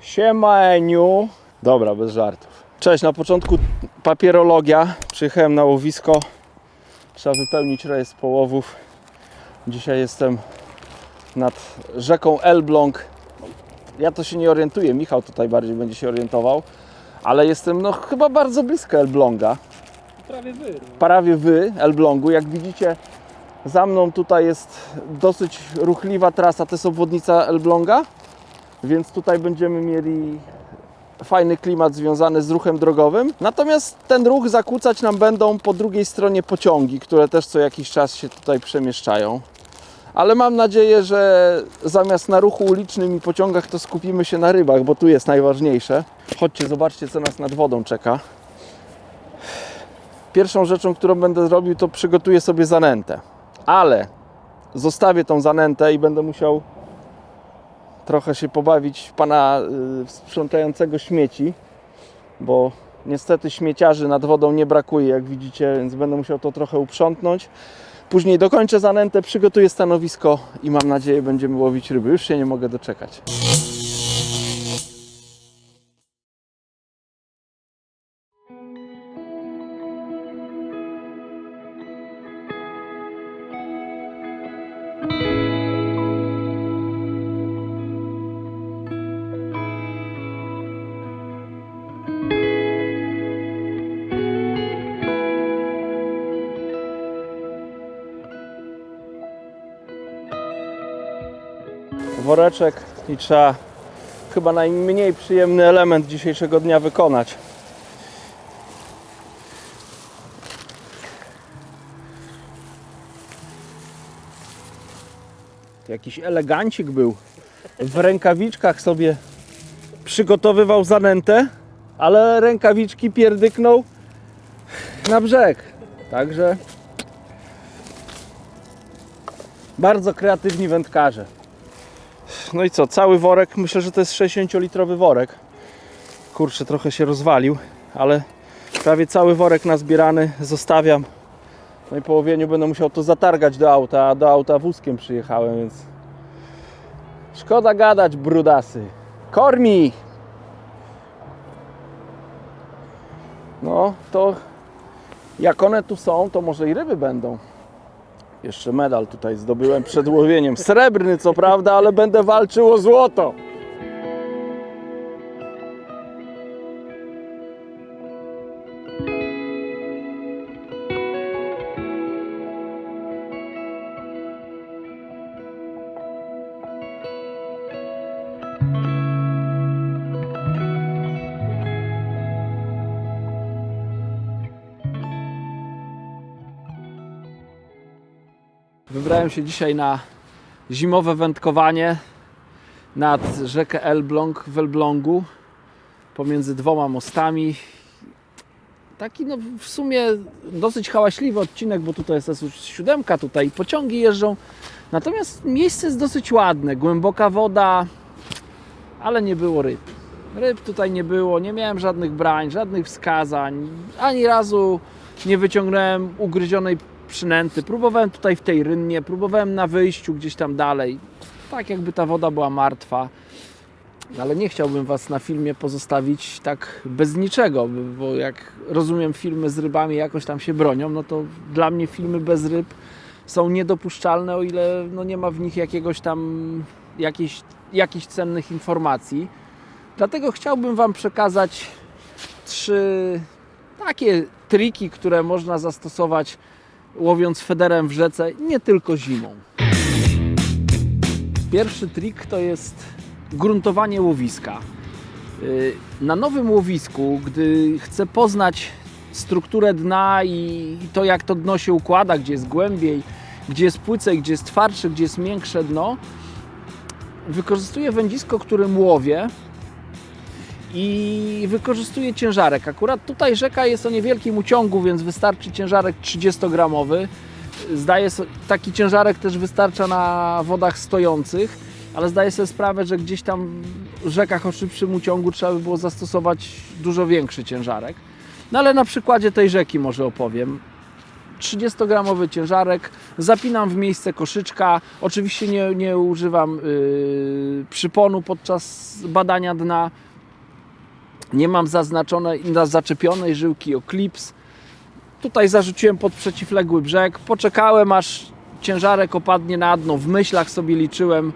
Siema Eniu. Dobra, bez żartów. Cześć, na początku papierologia. Przyjechałem na łowisko. Trzeba wypełnić rejestr połowów. Dzisiaj jestem nad rzeką Elbląg. Ja to się nie orientuję, Michał tutaj bardziej będzie się orientował. Ale jestem chyba bardzo blisko Elbląga. Prawie wy Elblągu. Jak widzicie, za mną tutaj jest dosyć ruchliwa trasa, to jest obwodnica Elbląga. Więc tutaj będziemy mieli fajny klimat związany z ruchem drogowym. Natomiast ten ruch zakłócać nam będą po drugiej stronie pociągi, które też co jakiś czas się tutaj przemieszczają. Ale mam nadzieję, że zamiast na ruchu ulicznym i pociągach to skupimy się na rybach, bo tu jest najważniejsze. Chodźcie, zobaczcie, co nas nad wodą czeka. Pierwszą rzeczą, którą będę zrobił, to przygotuję sobie zanętę. Ale zostawię tą zanętę i będę musiał trochę się pobawić pana sprzątającego śmieci, bo niestety śmieciarzy nad wodą nie brakuje, jak widzicie, więc będę musiał to trochę uprzątnąć. Później dokończę zanętę, przygotuję stanowisko i mam nadzieję, będziemy łowić ryby. Już się nie mogę doczekać. Woreczek i trzeba chyba najmniej przyjemny element dzisiejszego dnia wykonać. Jakiś elegancik był. W rękawiczkach sobie przygotowywał zanętę, ale rękawiczki pierdyknął na brzeg. Także bardzo kreatywni wędkarze. No i co, cały worek, myślę, że to jest 60-litrowy worek. Kurczę, trochę się rozwalił, ale prawie cały worek nazbierany zostawiam. No i po łowieniu będę musiał to zatargać do auta, a do auta wózkiem przyjechałem, więc szkoda gadać, brudasy. Kormi! No to jak one tu są, to może i ryby będą. Jeszcze medal tutaj zdobyłem przed łowieniem. Srebrny co prawda, ale będę walczył o złoto. Wybrałem się dzisiaj na zimowe wędkowanie nad rzekę Elbląg w Elblągu pomiędzy dwoma mostami. Taki w sumie dosyć hałaśliwy odcinek, bo tutaj jest już 7, tutaj pociągi jeżdżą. Natomiast miejsce jest dosyć ładne, głęboka woda, ale nie było ryb. Ryb tutaj nie było, nie miałem żadnych brań, żadnych wskazań. Ani razu nie wyciągnąłem ugryzionej przynęty. Próbowałem tutaj w tej rynnie, próbowałem na wyjściu gdzieś tam dalej. Tak jakby ta woda była martwa. Ale nie chciałbym Was na filmie pozostawić tak bez niczego, bo jak rozumiem, filmy z rybami jakoś tam się bronią, no to dla mnie filmy bez ryb są niedopuszczalne, o ile nie ma w nich jakiegoś tam jakichś cennych informacji. Dlatego chciałbym Wam przekazać 3 takie triki, które można zastosować łowiąc federem w rzece, nie tylko zimą. Pierwszy trik to jest gruntowanie łowiska. Na nowym łowisku, gdy chcę poznać strukturę dna i to, jak to dno się układa, gdzie jest głębiej, gdzie jest płycej, gdzie jest twardsze, gdzie jest miększe dno, wykorzystuję wędzisko, którym łowię i wykorzystuję ciężarek. Akurat tutaj rzeka jest o niewielkim uciągu, więc wystarczy ciężarek 30-gramowy. Zdaję sobie, taki ciężarek też wystarcza na wodach stojących, ale zdaję sobie sprawę, że gdzieś tam w rzekach o szybszym uciągu trzeba by było zastosować dużo większy ciężarek. No ale na przykładzie tej rzeki może opowiem. 30-gramowy ciężarek, zapinam w miejsce koszyczka. Oczywiście nie używam przyponu podczas badania dna. Nie mam zaczepionej żyłki o klips. Tutaj zarzuciłem pod przeciwległy brzeg. Poczekałem, aż ciężarek opadnie na dno. W myślach sobie liczyłem,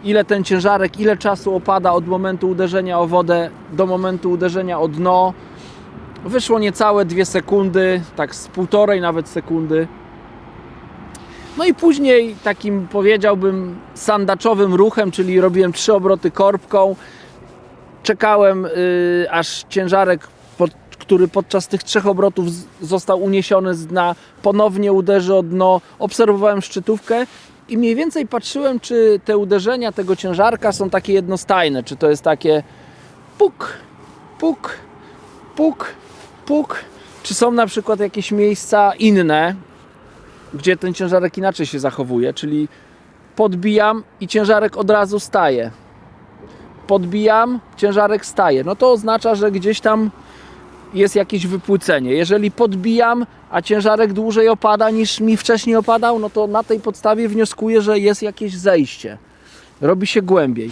ile ten ciężarek, ile czasu opada od momentu uderzenia o wodę do momentu uderzenia o dno. Wyszło niecałe 2 sekundy, tak z 1,5 nawet sekundy. No i później takim, powiedziałbym, sandaczowym ruchem, czyli robiłem 3 obroty korbką. Czekałem, aż ciężarek, który podczas tych 3 obrotów został uniesiony z dna, ponownie uderzy o dno. Obserwowałem szczytówkę i mniej więcej patrzyłem, czy te uderzenia tego ciężarka są takie jednostajne, czy to jest takie puk, puk, puk, puk, czy są na przykład jakieś miejsca inne, gdzie ten ciężarek inaczej się zachowuje, czyli podbijam i ciężarek od razu staje. Podbijam, ciężarek staje. No to oznacza, że gdzieś tam jest jakieś wypłycenie. Jeżeli podbijam, a ciężarek dłużej opada niż mi wcześniej opadał, no to na tej podstawie wnioskuję, że jest jakieś zejście. Robi się głębiej.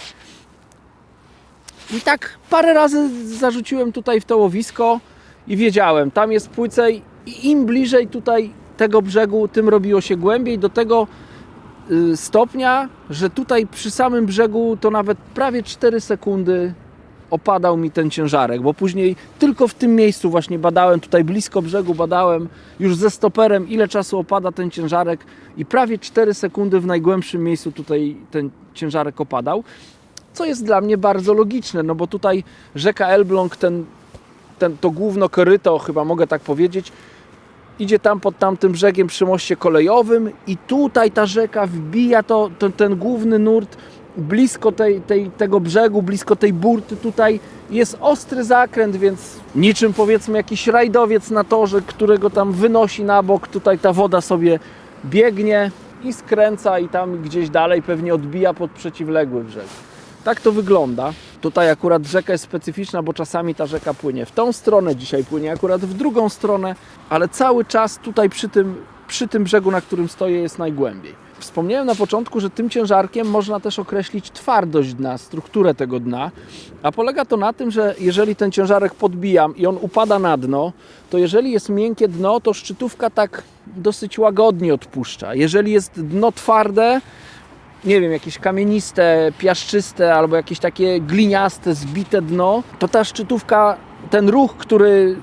I tak parę razy zarzuciłem tutaj w to łowisko i wiedziałem, tam jest płycej i im bliżej tutaj tego brzegu, tym robiło się głębiej, do tego stopnia, że tutaj przy samym brzegu to nawet prawie 4 sekundy opadał mi ten ciężarek, bo później tylko w tym miejscu właśnie badałem, tutaj blisko brzegu badałem już ze stoperem, ile czasu opada ten ciężarek i prawie 4 sekundy w najgłębszym miejscu tutaj ten ciężarek opadał, co jest dla mnie bardzo logiczne, no bo tutaj rzeka Elbląg, to główno koryto, chyba mogę tak powiedzieć, idzie tam pod tamtym brzegiem przy moście kolejowym i tutaj ta rzeka wbija ten główny nurt blisko tego brzegu, blisko tej burty. Tutaj jest ostry zakręt, więc niczym powiedzmy jakiś rajdowiec na torze, którego tam wynosi na bok. Tutaj ta woda sobie biegnie i skręca i tam gdzieś dalej pewnie odbija pod przeciwległy brzeg. Tak to wygląda. Tutaj akurat rzeka jest specyficzna, bo czasami ta rzeka płynie w tą stronę, dzisiaj płynie akurat w drugą stronę, ale cały czas tutaj przy tym brzegu, na którym stoję, jest najgłębiej. Wspomniałem na początku, że tym ciężarkiem można też określić twardość dna, strukturę tego dna, a polega to na tym, że jeżeli ten ciężarek podbijam i on upada na dno, to jeżeli jest miękkie dno, to szczytówka tak dosyć łagodnie odpuszcza. Jeżeli jest dno twarde, nie wiem, jakieś kamieniste, piaszczyste albo jakieś takie gliniaste, zbite dno, to ta szczytówka, ten ruch, który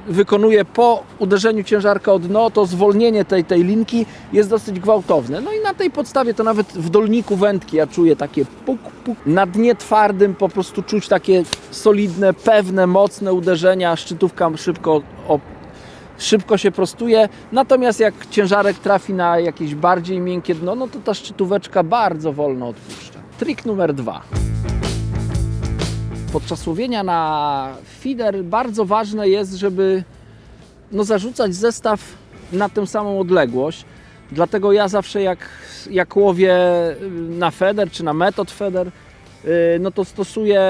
wykonuje po uderzeniu ciężarka o dno, to zwolnienie tej linki jest dosyć gwałtowne. No i na tej podstawie to nawet w dolniku wędki ja czuję takie puk, puk. Na dnie twardym po prostu czuć takie solidne, pewne, mocne uderzenia. Szczytówka szybko się prostuje, natomiast jak ciężarek trafi na jakieś bardziej miękkie dno, no to ta szczytóweczka bardzo wolno odpuszcza. Trik numer 2. Podczas łowienia na feeder bardzo ważne jest, żeby zarzucać zestaw na tę samą odległość. Dlatego ja zawsze jak łowię na feeder czy na method feeder, no to stosuję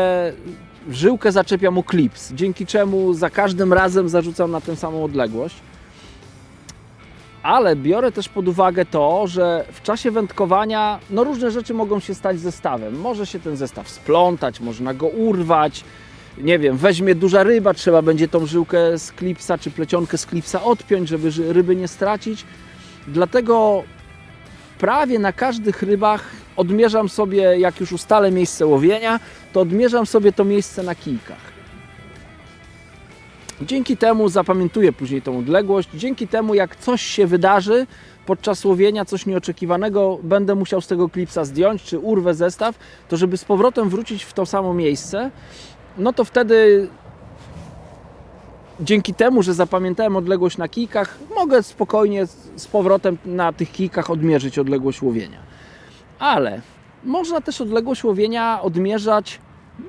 żyłkę, zaczepiam o klips, dzięki czemu za każdym razem zarzucam na tę samą odległość. Ale biorę też pod uwagę to, że w czasie wędkowania różne rzeczy mogą się stać zestawem. Może się ten zestaw splątać, można go urwać, nie wiem, weźmie duża ryba, trzeba będzie tą żyłkę z klipsa czy plecionkę z klipsa odpiąć, żeby ryby nie stracić. Dlatego prawie na każdych rybach odmierzam sobie, jak już ustalę miejsce łowienia, to odmierzam sobie to miejsce na kijkach. Dzięki temu zapamiętuję później tą odległość, dzięki temu jak coś się wydarzy podczas łowienia, coś nieoczekiwanego, będę musiał z tego klipsa zdjąć, czy urwę zestaw, to żeby z powrotem wrócić w to samo miejsce, no to wtedy dzięki temu, że zapamiętałem odległość na kijkach, mogę spokojnie z powrotem na tych kijkach odmierzyć odległość łowienia. Ale można też odległość łowienia odmierzać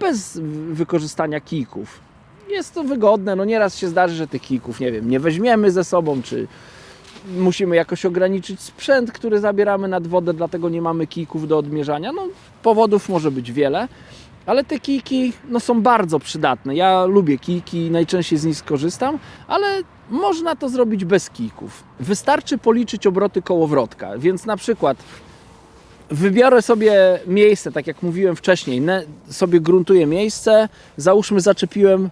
bez wykorzystania kijków. Jest to wygodne, nieraz się zdarzy, że tych kijków, nie wiem, nie weźmiemy ze sobą, czy musimy jakoś ograniczyć sprzęt, który zabieramy nad wodę, dlatego nie mamy kijków do odmierzania. Powodów może być wiele, ale te kijki są bardzo przydatne. Ja lubię kijki, najczęściej z nich skorzystam, ale można to zrobić bez kijków. Wystarczy policzyć obroty kołowrotka, więc na przykład wybiorę sobie miejsce, tak jak mówiłem wcześniej, sobie gruntuję miejsce, załóżmy zaczepiłem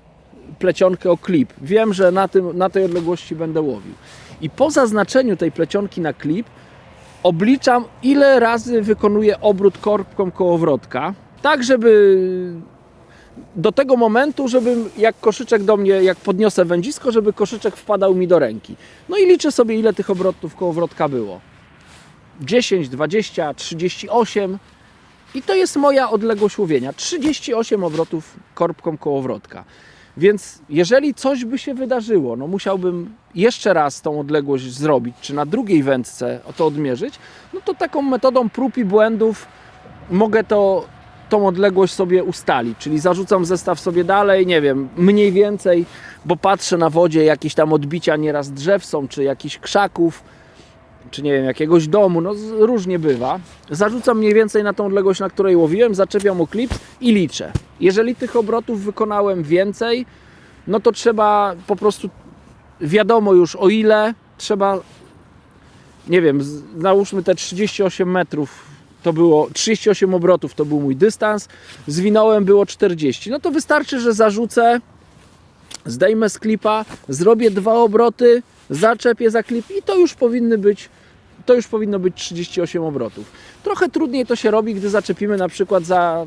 plecionkę o klip. Wiem, że na tej odległości będę łowił. I po zaznaczeniu tej plecionki na klip obliczam, ile razy wykonuję obrót korbką kołowrotka, tak żeby do tego momentu, żebym jak koszyczek do mnie, jak podniosę wędzisko, żeby koszyczek wpadał mi do ręki. No i liczę sobie, ile tych obrotów kołowrotka było. 10, 20, 38 i to jest moja odległość łowienia. 38 obrotów korbką kołowrotka. Więc jeżeli coś by się wydarzyło, no musiałbym jeszcze raz tą odległość zrobić, czy na drugiej wędce to odmierzyć, no to taką metodą prób i błędów mogę tą odległość sobie ustalić. Czyli zarzucam zestaw sobie dalej, nie wiem, mniej więcej, bo patrzę na wodzie, jakieś tam odbicia nieraz drzew są, czy jakichś krzaków, czy nie wiem, jakiegoś domu, no różnie bywa. Zarzucam mniej więcej na tą odległość, na której łowiłem, zaczepiam o klips i liczę. Jeżeli tych obrotów wykonałem więcej, no to trzeba po prostu, wiadomo już o ile, trzeba, nie wiem, załóżmy te 38 metrów, to było 38 obrotów, to był mój dystans, zwinąłem było 40. No to wystarczy, że zarzucę, zdejmę z klipa, zrobię 2 obroty, zaczepię za klip i to już powinno być 38 obrotów. Trochę trudniej to się robi, gdy zaczepimy na przykład za,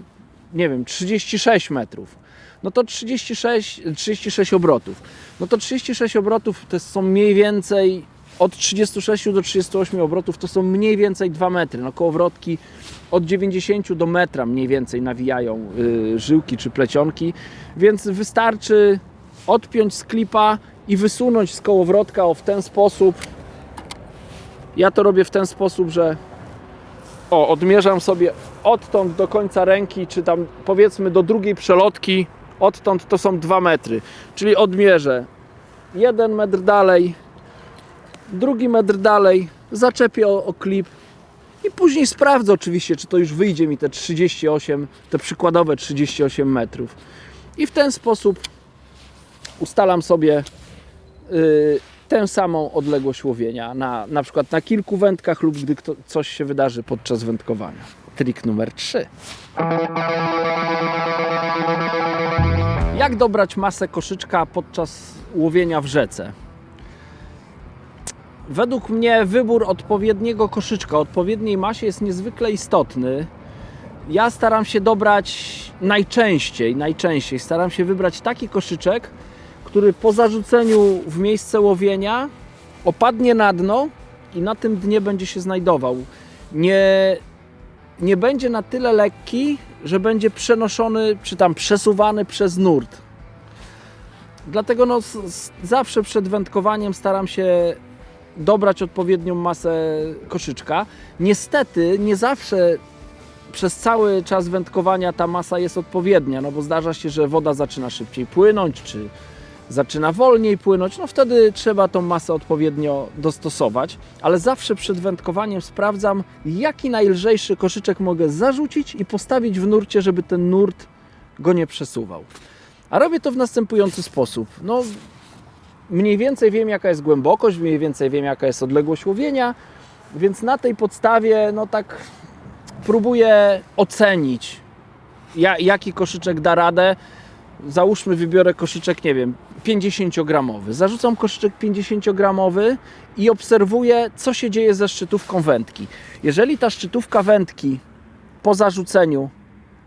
nie wiem, 36 metrów. No to 36 obrotów. No to 36 obrotów to są mniej więcej od 36 do 38 obrotów, to są mniej więcej 2 metry. No kołowrotki od 90 do metra mniej więcej nawijają żyłki czy plecionki, więc wystarczy odpiąć z klipa i wysunąć z kołowrotka w ten sposób. Ja to robię w ten sposób, że odmierzam sobie odtąd do końca ręki, czy tam powiedzmy do drugiej przelotki, odtąd to są 2 metry. Czyli odmierzę 1 metr dalej, 2 metr dalej, zaczepię o klip i później sprawdzę oczywiście, czy to już wyjdzie mi te 38, te przykładowe 38 metrów. I w ten sposób ustalam sobie tę samą odległość łowienia na przykład na kilku wędkach lub gdy coś się wydarzy podczas wędkowania. Trik numer 3. Jak dobrać masę koszyczka podczas łowienia w rzece? Według mnie wybór odpowiedniego koszyczka o odpowiedniej masie jest niezwykle istotny. Ja staram się dobrać najczęściej staram się wybrać taki koszyczek, który po zarzuceniu w miejsce łowienia opadnie na dno i na tym dnie będzie się znajdował. Nie będzie na tyle lekki, że będzie przenoszony czy tam przesuwany przez nurt. Dlatego zawsze przed wędkowaniem staram się dobrać odpowiednią masę koszyczka. Niestety nie zawsze przez cały czas wędkowania ta masa jest odpowiednia, no bo zdarza się, że woda zaczyna szybciej płynąć, czy zaczyna wolniej płynąć, no wtedy trzeba tą masę odpowiednio dostosować, ale zawsze przed wędkowaniem sprawdzam, jaki najlżejszy koszyczek mogę zarzucić i postawić w nurcie, żeby ten nurt go nie przesuwał. A robię to w następujący sposób. No, mniej więcej wiem, jaka jest głębokość, mniej więcej wiem, jaka jest odległość łowienia, więc na tej podstawie tak próbuję ocenić, jaki koszyczek da radę. Załóżmy, wybiorę koszyczek, nie wiem, 50-gramowy. Zarzucam koszyczek 50-gramowy i obserwuję, co się dzieje ze szczytówką wędki. Jeżeli ta szczytówka wędki po zarzuceniu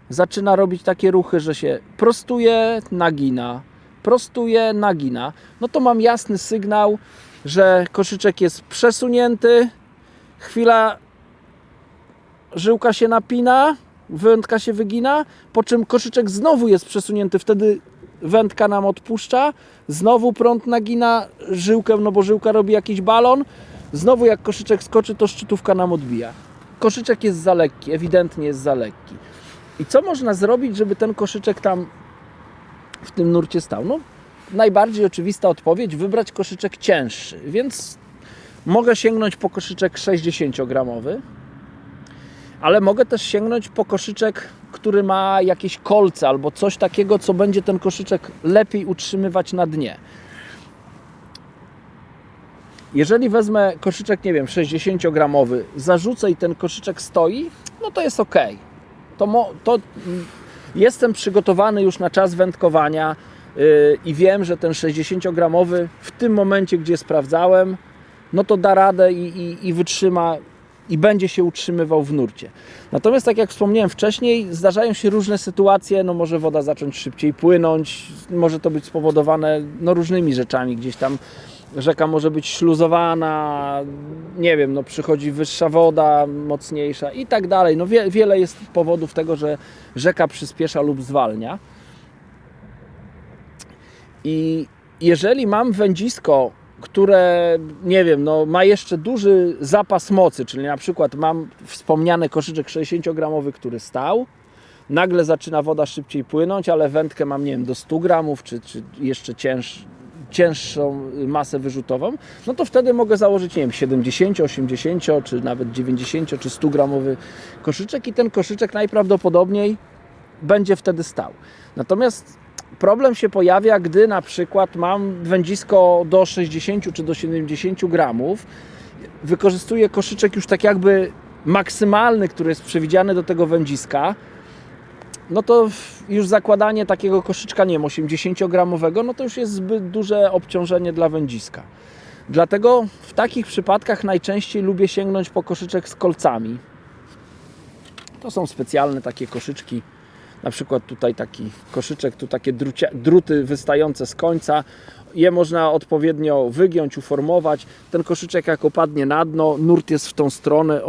zaczyna robić takie ruchy, że się prostuje, nagina, no to mam jasny sygnał, że koszyczek jest przesunięty, chwila, żyłka się napina, wędka się wygina, po czym koszyczek znowu jest przesunięty, wtedy wędka nam odpuszcza, znowu prąd nagina żyłkę, no bo żyłka robi jakiś balon, znowu jak koszyczek skoczy, to szczytówka nam odbija. Koszyczek jest za lekki, ewidentnie jest za lekki. I co można zrobić, żeby ten koszyczek tam w tym nurcie stał? No, najbardziej oczywista odpowiedź, wybrać koszyczek cięższy, więc mogę sięgnąć po koszyczek 60-gramowy, ale mogę też sięgnąć po koszyczek, który ma jakieś kolce albo coś takiego, co będzie ten koszyczek lepiej utrzymywać na dnie. jeżeli wezmę koszyczek, nie wiem, 60-gramowy, zarzucę i ten koszyczek stoi, no to jest ok. To jestem przygotowany już na czas wędkowania i wiem, że ten 60-gramowy w tym momencie, gdzie sprawdzałem, no to da radę i wytrzyma i będzie się utrzymywał w nurcie. Natomiast tak jak wspomniałem wcześniej, zdarzają się różne sytuacje, no może woda zacząć szybciej płynąć, może to być spowodowane no różnymi rzeczami, gdzieś tam rzeka może być śluzowana, nie wiem, no przychodzi wyższa woda, mocniejsza i tak dalej. No wiele jest powodów tego, że rzeka przyspiesza lub zwalnia. I jeżeli mam wędzisko, które, nie wiem, no ma jeszcze duży zapas mocy, czyli na przykład mam wspomniany koszyczek 60-gramowy, który stał, nagle zaczyna woda szybciej płynąć, ale wędkę mam, nie wiem, do 100 gramów, czy jeszcze cięższą masę wyrzutową, no to wtedy mogę założyć, nie wiem, 70, 80, czy nawet 90, czy 100 gramowy koszyczek i ten koszyczek najprawdopodobniej będzie wtedy stał. Natomiast problem się pojawia, gdy na przykład mam wędzisko do 60 czy do 70 gramów, wykorzystuję koszyczek już tak jakby maksymalny, który jest przewidziany do tego wędziska, no to już zakładanie takiego koszyczka, nie wiem, 80-gramowego, no to już jest zbyt duże obciążenie dla wędziska. Dlatego w takich przypadkach najczęściej lubię sięgnąć po koszyczek z kolcami. To są specjalne takie koszyczki. Na przykład tutaj taki koszyczek, tu takie druty wystające z końca. Je można odpowiednio wygiąć, uformować. Ten koszyczek jak opadnie na dno, nurt jest w tą stronę,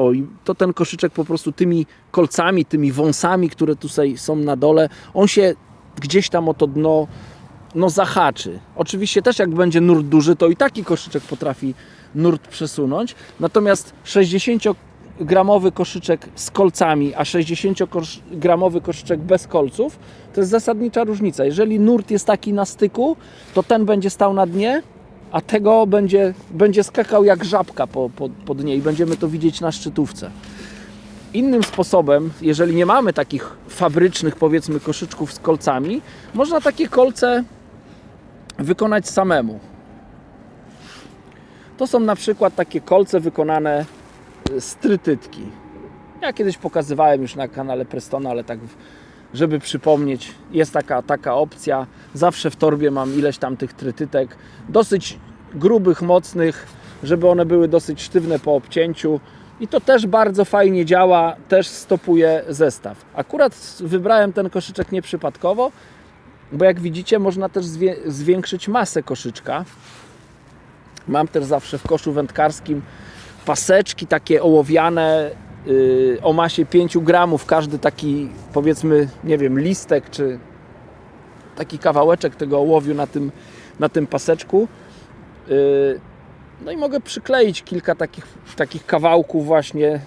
to ten koszyczek po prostu tymi kolcami, tymi wąsami, które tutaj są na dole, on się gdzieś tam o to dno zahaczy. Oczywiście też jak będzie nurt duży, to i taki koszyczek potrafi nurt przesunąć. Natomiast 60-gramowy koszyczek z kolcami, a 60-gramowy koszyczek bez kolców, to jest zasadnicza różnica. Jeżeli nurt jest taki na styku, to ten będzie stał na dnie, a tego będzie skakał jak żabka po dnie i będziemy to widzieć na szczytówce. Innym sposobem, jeżeli nie mamy takich fabrycznych, powiedzmy, koszyczków z kolcami, można takie kolce wykonać samemu. To są na przykład takie kolce wykonane z trytytki. Ja kiedyś pokazywałem już na kanale Prestona, ale tak, żeby przypomnieć, jest taka opcja. Zawsze w torbie mam ileś tam tych trytytek, dosyć grubych, mocnych, żeby one były dosyć sztywne po obcięciu. I to też bardzo fajnie działa, też stopuje zestaw. Akurat wybrałem ten koszyczek nieprzypadkowo, bo jak widzicie, można też zwiększyć masę koszyczka. Mam też zawsze w koszu wędkarskim paseczki takie ołowiane o masie 5 gramów. Każdy taki, powiedzmy, nie wiem, listek czy taki kawałeczek tego ołowiu na tym paseczku. No i mogę przykleić kilka takich kawałków właśnie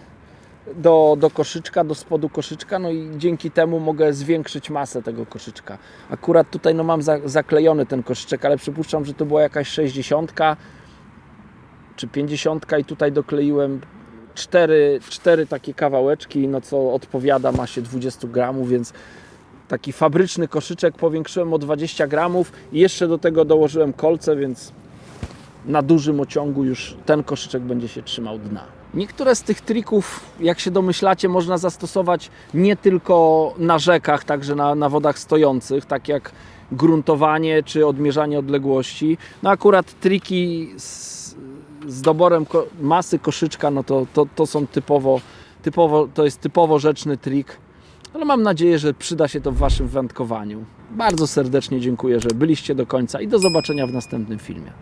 do koszyczka, do spodu koszyczka, no i dzięki temu mogę zwiększyć masę tego koszyczka. Akurat tutaj no mam zaklejony ten koszyczek, ale przypuszczam, że to była jakaś 60 czy 50 i tutaj dokleiłem 4 takie kawałeczki, no co odpowiada masie 20 gramów, więc taki fabryczny koszyczek powiększyłem o 20 gramów i jeszcze do tego dołożyłem kolce, więc na dużym ociągu już ten koszyczek będzie się trzymał dna. Niektóre z tych trików, jak się domyślacie, można zastosować nie tylko na rzekach, także na wodach stojących, tak jak gruntowanie czy odmierzanie odległości. No akurat triki z doborem masy koszyczka, no to są to jest typowo rzeczny trik, ale mam nadzieję, że przyda się to w Waszym wędkowaniu. Bardzo serdecznie dziękuję, że byliście do końca i do zobaczenia w następnym filmie.